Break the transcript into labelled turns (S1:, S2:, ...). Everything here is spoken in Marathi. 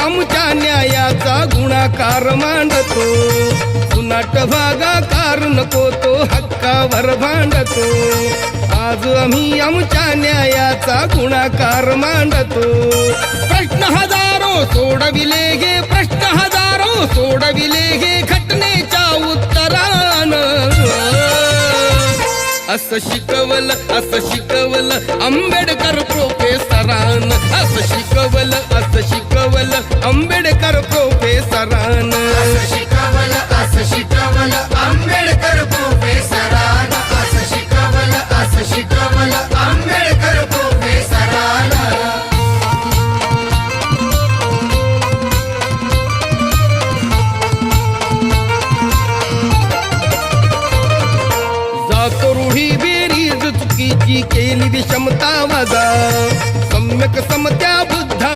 S1: आमच्या न्यायाचा गुणाकार मांडतो. सुनाट भागाकार नको तो हक्कावर भांडतो. आज आम्ही आमच्या न्यायाचा गुणाकार मांडतो. प्रश्न हजारो सोडविले गे, प्रश्न हजारो सोडविले गे घटनेच्या उत्तरानं. असं शिकवलं आंबेडकर प्रोफेसरान. असं शिकवलं आंबेडकर प्रोफेसरान.
S2: शिकवलं